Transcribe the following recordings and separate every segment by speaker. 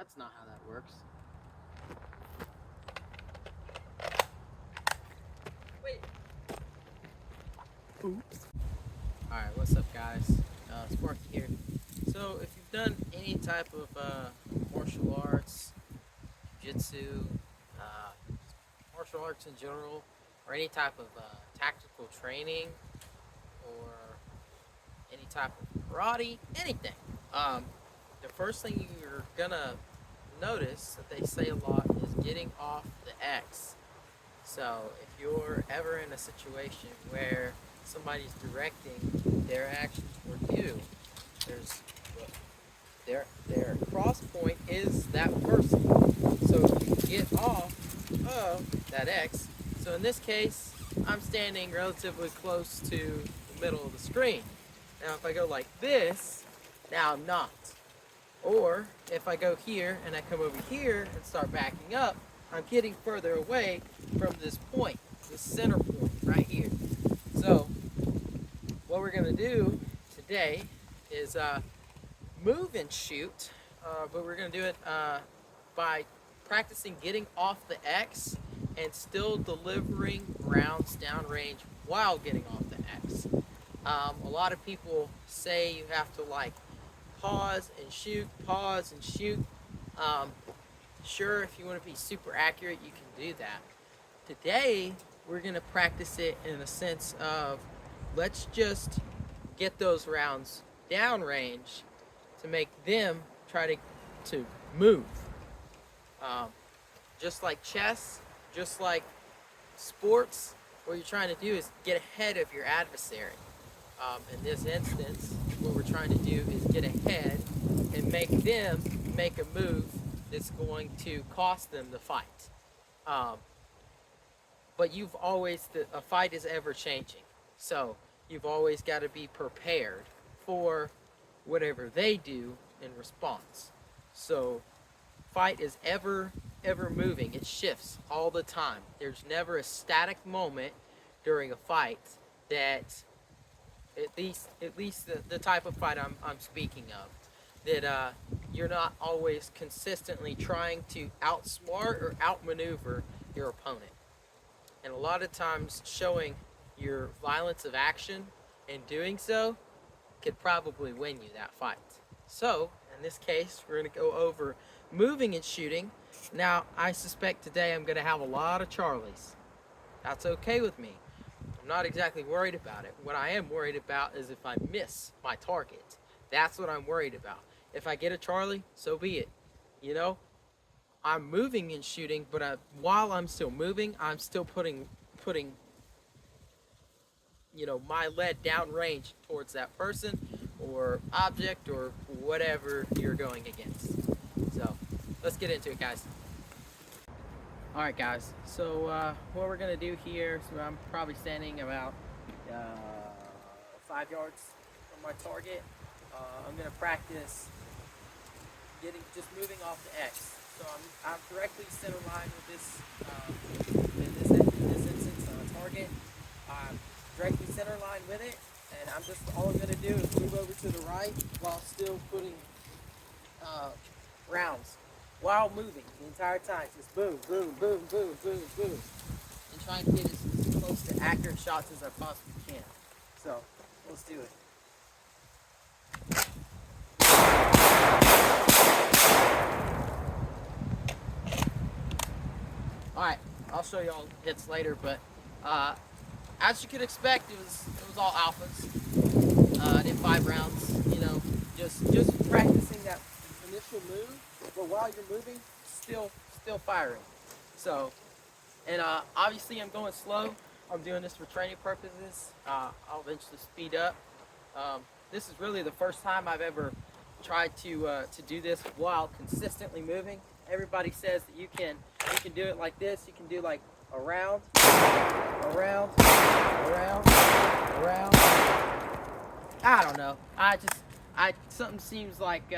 Speaker 1: That's not how that works. Wait. Oops. Alright, what's up guys? Sparky here. So if you've done any type of martial arts, jiu-jitsu, martial arts in general, or any type of tactical training, or any type of karate, anything, the first thing you're gonna notice that they say a lot is getting off the X. So if you're ever in a situation where somebody's directing their actions toward you, there's their cross point is that person. So if you get off of that X, so in this case, I'm standing relatively close to the middle of the screen. Now if I go like this, now I'm not. Or if I go here and I come over here and start backing up, I'm getting further away from this point, this center point right here. So what we're going to do today is move and shoot, but we're going to do it by practicing getting off the X and still delivering rounds downrange while getting off the X. A lot of people say you have to like pause and shoot, pause and shoot. Sure, if you want to be super accurate, you can do that. Today, we're going to practice it in the sense of let's just get those rounds downrange to make them try to move. Just like chess, just like sports, what you're trying to do is get ahead of your adversary. In this instance, what we're trying to do is get ahead and make them make a move that's going to cost them the fight. But you've always, a fight is ever changing. So you've always got to be prepared for whatever they do in response. So fight is ever moving. It shifts all the time. There's never a static moment during a fight that, at least the type of fight I'm speaking of, that you're not always consistently trying to outsmart or outmaneuver your opponent. And a lot of times showing your violence of action and doing so could probably win you that fight. So in this case, we're going to go over moving and shooting. Now I suspect today I'm going to have a lot of Charlies. That's okay with me. I'm not exactly worried about it. What I am worried about is if I miss my target. That's what I'm worried about. If I get a Charlie, so be it. You know, I'm moving and shooting, but while I'm still moving, I'm still putting you know, my lead downrange towards that person or object or whatever you're going against. So let's get into it, guys. Alright guys, so what we're going to do here, so I'm probably standing about 5 yards from my target. I'm going to practice just moving off the X. So I'm directly center line with this, in this instance, target. I'm directly center line with it, and all I'm going to do is move over to the right while still putting rounds. While moving the entire time, just boom, boom, boom, boom, boom, boom, and try and get as close to accurate shots as I possibly can. So, let's do it. Alright, I'll show y'all hits later, but as you could expect, it was all alphas. I did 5 rounds, you know, just practicing that initial move, but while you're moving, still firing. So, and obviously I'm going slow. I'm doing this for training purposes. I'll eventually speed up. This is really the first time I've ever tried to do this while consistently moving. Everybody says that you can do it like this. You can do like around, around, around, around. I don't know. Something seems like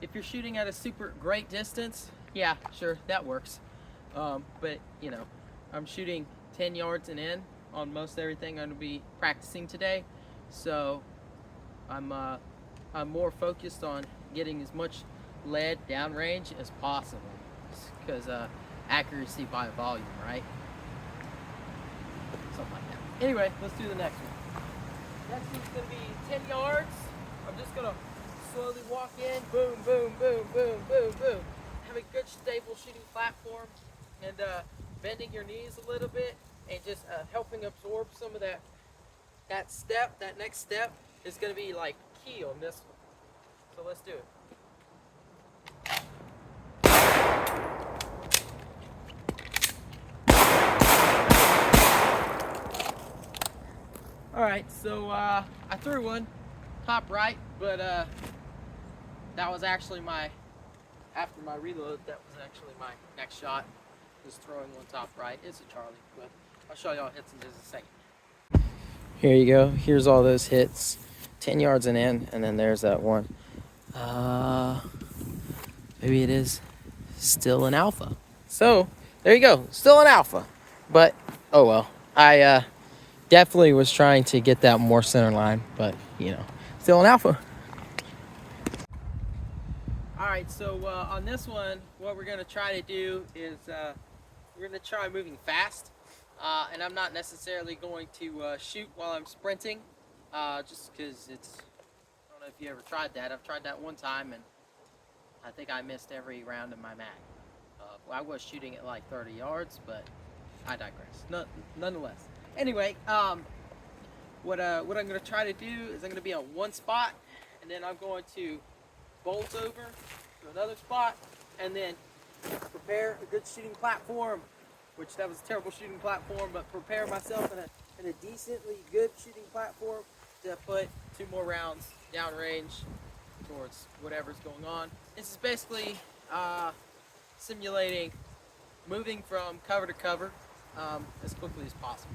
Speaker 1: if you're shooting at a super great distance, yeah, sure, that works. But you know, I'm shooting 10 yards and in on most everything I'm going to be practicing today, so I'm more focused on getting as much lead downrange as possible, because accuracy by volume, right? Something like that. Anyway, let's do the next one. Next one's gonna be 10 yards. I'm just gonna slowly walk in, boom, boom, boom, boom, boom, boom. Have a good stable shooting platform, and bending your knees a little bit, and just helping absorb some of that next step is gonna be like key on this one. So let's do it. All right, so I threw one top right, but that was actually after my reload, that was actually my next shot, was throwing one top right. It's a Charlie, but I'll show y'all hits in just a second. Here you go. Here's all those hits, 10 yards and in, and then there's that one. Maybe it is still an alpha. So there you go, still an alpha, but oh well. I definitely was trying to get that more center line, but you know, still an alpha. All right, so on this one, what we're gonna try to do is we're gonna try moving fast, and I'm not necessarily going to shoot while I'm sprinting, just because it's, I don't know if you ever tried that. I've tried that one time, and I think I missed every round in my mag. Well, I was shooting at like 30 yards, but I digress. Nonetheless. Anyway, what I'm going to try to do is I'm going to be on one spot, and then I'm going to bolt over to another spot, and then prepare a good shooting platform, which that was a terrible shooting platform, but prepare myself in a decently good shooting platform to put 2 more rounds downrange towards whatever's going on. This is basically simulating moving from cover to cover as quickly as possible.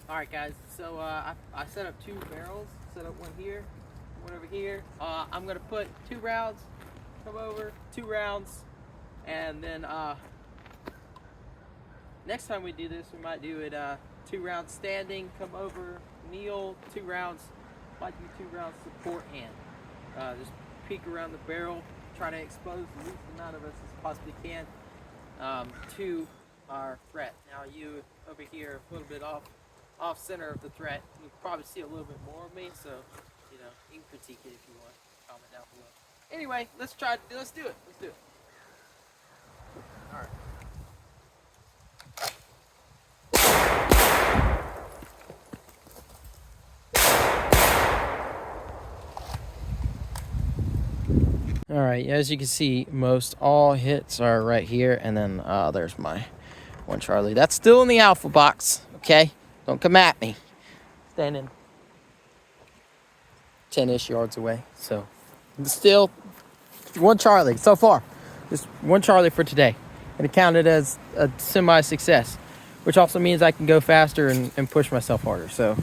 Speaker 1: Alright guys, so I set up 2 barrels, set up one here, one over here. I'm going to put 2 rounds, come over, 2 rounds, and then next time we do this, we might do it 2 rounds standing, come over, kneel, 2 rounds, might do 2 rounds support hand. Just peek around the barrel, try to expose the least amount of us as possibly can to our threat. Now you over here, a little bit off center of the threat, you can probably see a little bit more of me, so you know, you can critique it if you want. Comment down below. Anyway, let's do it. Let's do it. All right. All right, as you can see, most all hits are right here, and then there's my one Charlie. That's still in the alpha box, okay? Don't come at me. Standing 10-ish yards away, so still one Charlie so far. Just one Charlie for today, and it counted as a semi-success, which also means I can go faster and push myself harder, so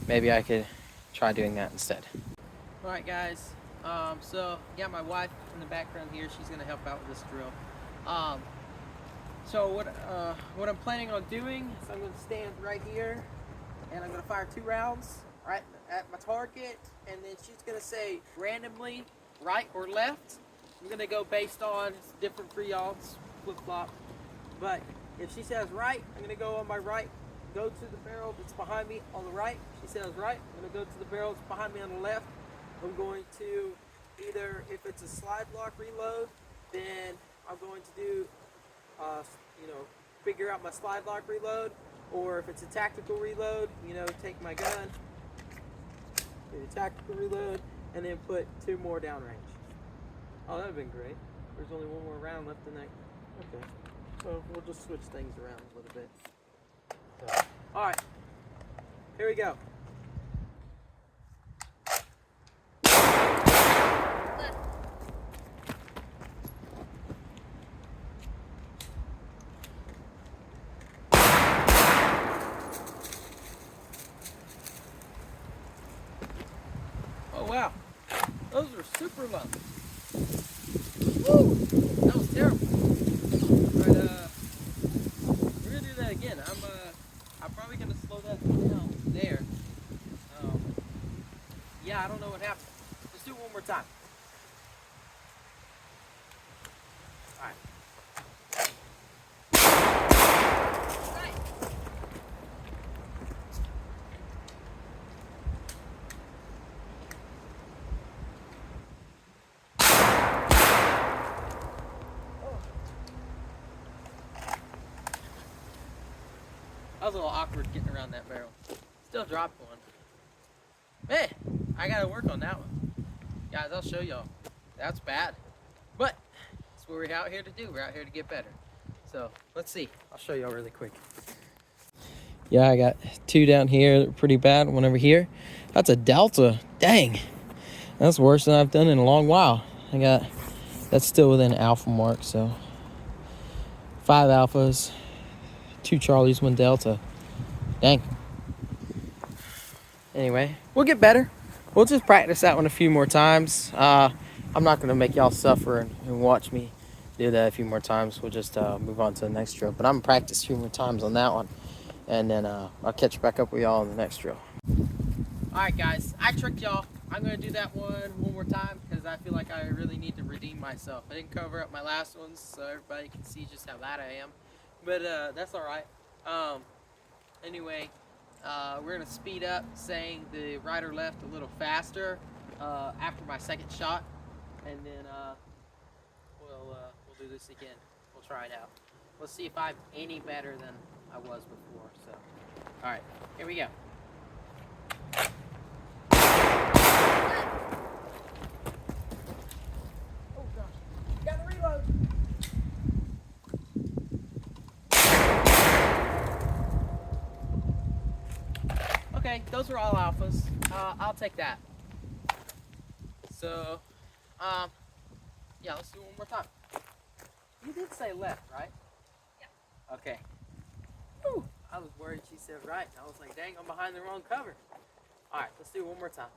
Speaker 1: maybe I could try doing that instead. All right, guys. So got my wife in the background here. She's gonna help out with this drill. So what I'm planning on doing is I'm gonna stand right here, and I'm gonna fire 2 rounds right at my target, and then she's gonna say randomly right or left. I'm gonna go based on different for y'all, flip flop. But if she says right, I'm gonna go on my right, go to the barrel that's behind me on the right. She says right, I'm gonna go to the barrel that's behind me on the left. I'm going to either, if it's a slide block reload, then I'm going to do, figure out my slide block reload, or if it's a tactical reload, take my gun, do a tactical reload, and then put 2 more downrange. Oh, that would have been great. There's only 1 more round left in that. Okay, so we'll just switch things around a little bit. So, all right, here we go. Oh wow, those are super low. Woo! That was terrible. But we're gonna do that again. I'm probably gonna slow that down there. Yeah, I don't know what happened. Let's do it one more time. All right. That was a little awkward getting around that barrel. Still dropped one. Man, I gotta work on that one. Guys, I'll show y'all. That's bad. But that's what we're out here to do. We're out here to get better. So let's see. I'll show y'all really quick. Yeah, I got two down here that are pretty bad. One over here. That's a Delta. Dang. That's worse than I've done in a long while. That's still within alpha mark, so 5 alphas, 2 Charlies, 1 Delta. Dang. Anyway, we'll get better. We'll just practice that one a few more times. I'm not going to make y'all suffer and watch me do that a few more times. We'll just move on to the next drill. But I'm going to practice a few more times on that one. And then I'll catch back up with y'all on the next drill. Alright guys, I tricked y'all. I'm going to do that one more time because I feel like I really need to redeem myself. I didn't cover up my last ones so everybody can see just how bad I am. But that's alright. Anyway, we're going to speed up, saying the right or left a little faster after my second shot. And then we'll do this again. We'll try it out. Let's see if I'm any better than I was before. So, alright, here we go. Oh gosh, gotta reload. Okay, those are all alphas. I'll take that. So, yeah, let's do it one more time. You did say left, right? Yeah. Okay. Whew, I was worried she said right. I was like, dang, I'm behind the wrong cover. All right, let's do it one more time.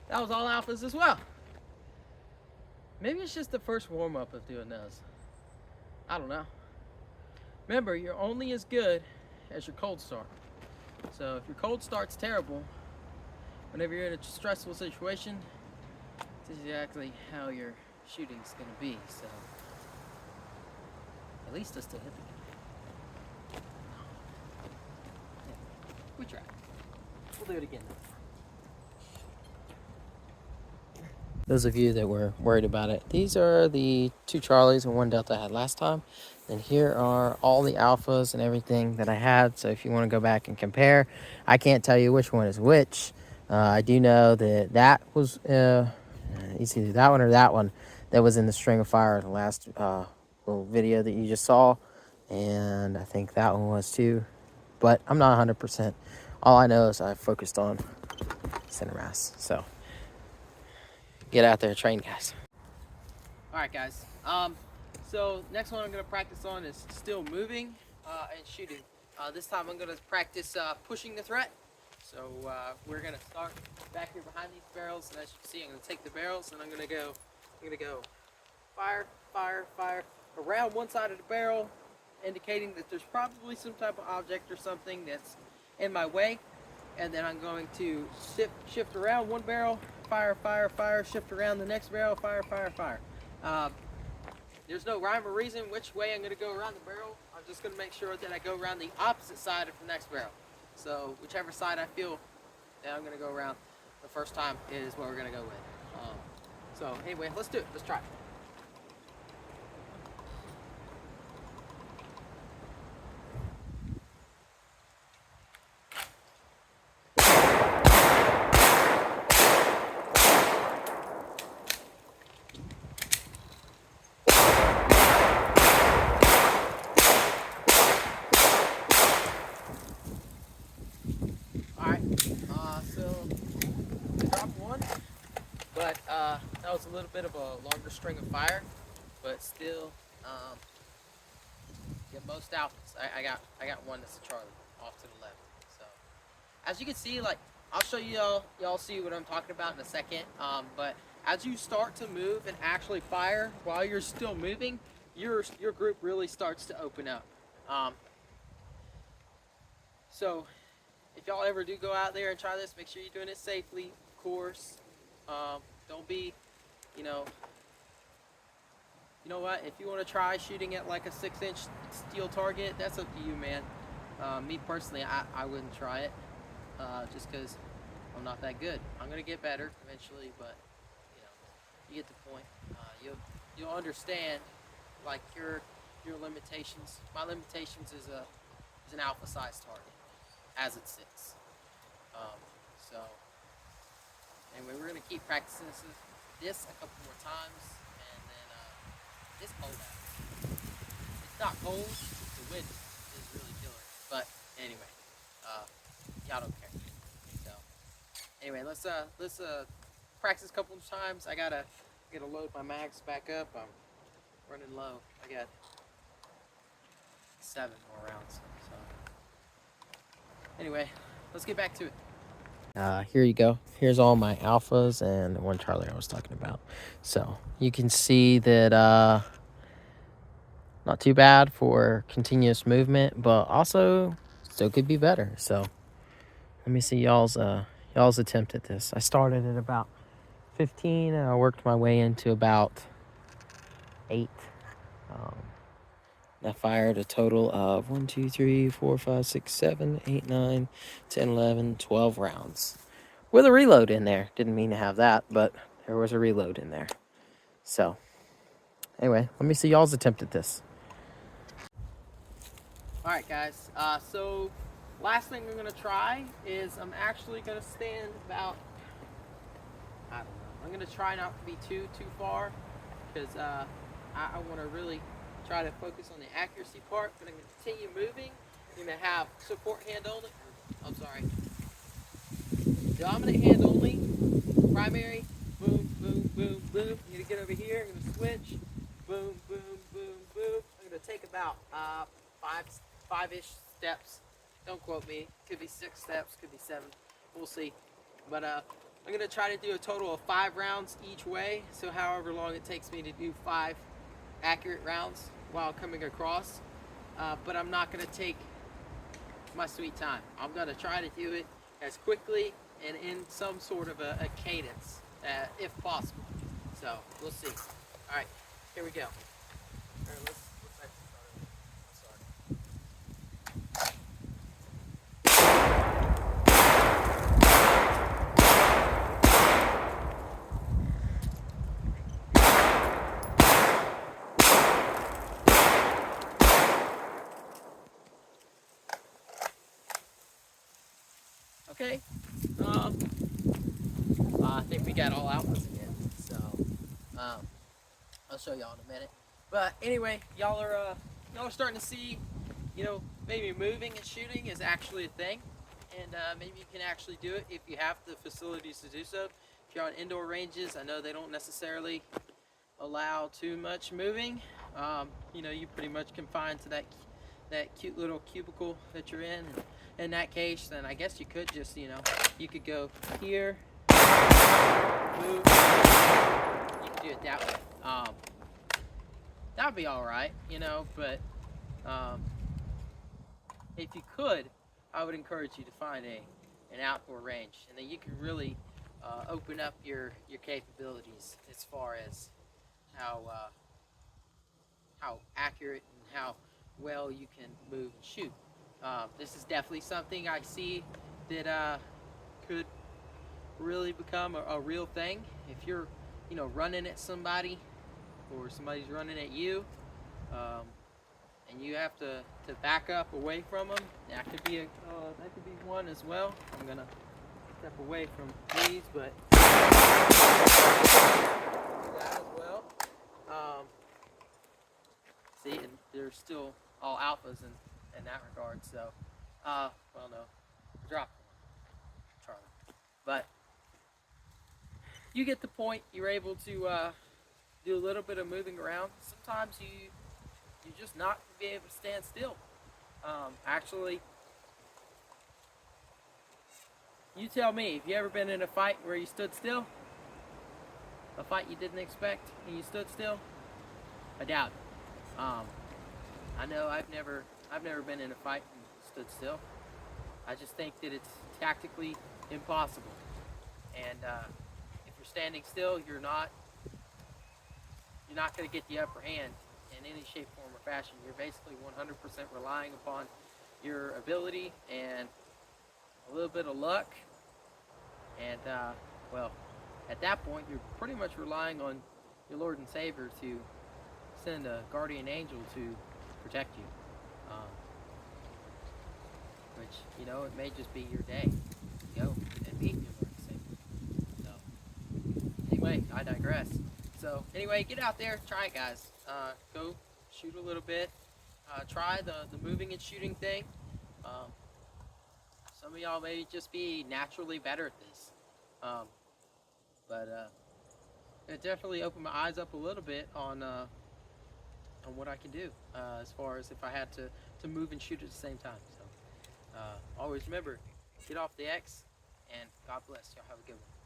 Speaker 1: That was all alphas as well. Maybe it's just the first warm-up of doing those. I don't know. Remember, you're only as good as your cold start. So if your cold start's terrible, whenever you're in a stressful situation, this is exactly how your shooting's gonna be. So at least I still hit the gun. We tried. We'll do it again though. Those of you that were worried about it, these are the 2 Charlies and 1 Delta I had last time. And here are all the alphas and everything that I had. So if you want to go back and compare, I can't tell you which one is which. I do know that that was, it's either that one or that one that was in the String of Fire, the last little video that you just saw. And I think that one was too. But I'm not 100%. All I know is I focused on center mass. So get out there, train, guys. All right, guys. So next one I'm gonna practice on is still moving and shooting. This time I'm gonna practice pushing the threat. So we're gonna start back here behind these barrels, and as you can see, I'm gonna take the barrels and I'm gonna go fire, fire, fire around one side of the barrel, indicating that there's probably some type of object or something that's in my way. And then I'm going to shift around one barrel, fire, fire, fire, shift around the next barrel, fire, fire, fire. There's no rhyme or reason which way I'm going to go around the barrel. I'm just going to make sure that I go around the opposite side of the next barrel. So whichever side I feel that I'm going to go around the first time is what we're going to go with. So anyway, let's do it. Let's try it. But that was a little bit of a longer string of fire, but still, get most alphas. I got one that's a Charlie off to the left. So as you can see, like I'll show you y'all see what I'm talking about in a second. But as you start to move and actually fire while you're still moving, your group really starts to open up. Um, so if y'all ever do go out there and try this, make sure you're doing it safely, of course. Don't be, you know, you know what? If you want to try shooting at like a 6-inch steel target, that's up to you, man. Me personally, I wouldn't try it, just because I'm not that good. I'm gonna get better eventually, but you know, you get the point. You'll understand like your limitations. My limitations is an alpha size target as it sits. So anyway, we're gonna keep practicing this a couple more times, and then it's cold out. It's not cold. The wind is really killer. But anyway, y'all don't care. So anyway, let's practice a couple of times. I gotta load my mags back up. I'm running low. I got 7 more rounds. So anyway, let's get back to it. Here you go. Here's all my alphas and the one Charlie I was talking about. So you can see that not too bad for continuous movement, but also still could be better. So let me see y'all's attempt at this. I started at about 15 and I worked my way into about 8. I fired a total of 1, 2, 3, 4, 5, 6, 7, 8, 9, 10, 11, 12 rounds. With a reload in there. Didn't mean to have that, but there was a reload in there. So, anyway, let me see y'all's attempt at this. Alright guys, so last thing we're going to try is I'm actually going to stand about, I don't know, I'm going to try not to be too far, because I want to really try to focus on the accuracy part, but I'm going to continue moving. I'm going to have support hand only, I'm sorry, dominant hand only, primary, boom, boom, boom, boom. You need to get over here, I'm going to switch, boom, boom, boom, boom. I'm going to take about five-ish steps. Don't quote me. Could be 6 steps, could be 7. We'll see. But I'm going to try to do a total of 5 rounds each way. So however long it takes me to do 5 accurate rounds while coming across. But I'm not going to take my sweet time. I'm going to try to do it as quickly and in some sort of a cadence, if possible. So we'll see. All right, here we go. All right, let's actually start over. Okay, I think we got all alphas again, so I'll show y'all in a minute. But anyway, y'all are starting to see, you know, maybe moving and shooting is actually a thing, and maybe you can actually do it if you have the facilities to do so. If you're on indoor ranges, I know they don't necessarily allow too much moving. You know, you pretty much confined to that cute little cubicle that you're in. And in that case, then I guess you could just, you know, you could go here, move. You can do it that way. That would be all right, you know. But if you could, I would encourage you to find an outdoor range, and then you can really open up your capabilities as far as how accurate and how well you can move and shoot. This is definitely something I see that could really become a real thing. If you're, you know, running at somebody or somebody's running at you, and you have to back up away from them, that could be one as well. I'm gonna step away from these, but that as well. See, and they're still all alphas in that regard. So, well, no, drop Charlie, but you get the point. You're able to do a little bit of moving around. Sometimes you're just not gonna be able to stand still. Actually, you tell me. Have you ever been in a fight where you stood still? a fight you didn't expect and you stood still? I doubt it. I know I've never been in a fight and stood still. I just think that it's tactically impossible. And if you're standing still, you're not going to get the upper hand in any shape, form, or fashion. You're basically 100% relying upon your ability and a little bit of luck. And well, at that point, you're pretty much relying on your Lord and Savior to send a guardian angel to protect you. Um, which, it may just be your day to go and meet your Lord and Savior. So, anyway, I digress. So, anyway, get out there, try it, guys. Go shoot a little bit. Try the moving and shooting thing. Um, some of y'all may just be naturally better at this. Um, but it definitely opened my eyes up a little bit on what I can do as far as if I had to move and shoot at the same time. So always remember, get off the X, and God bless. Y'all have a good one.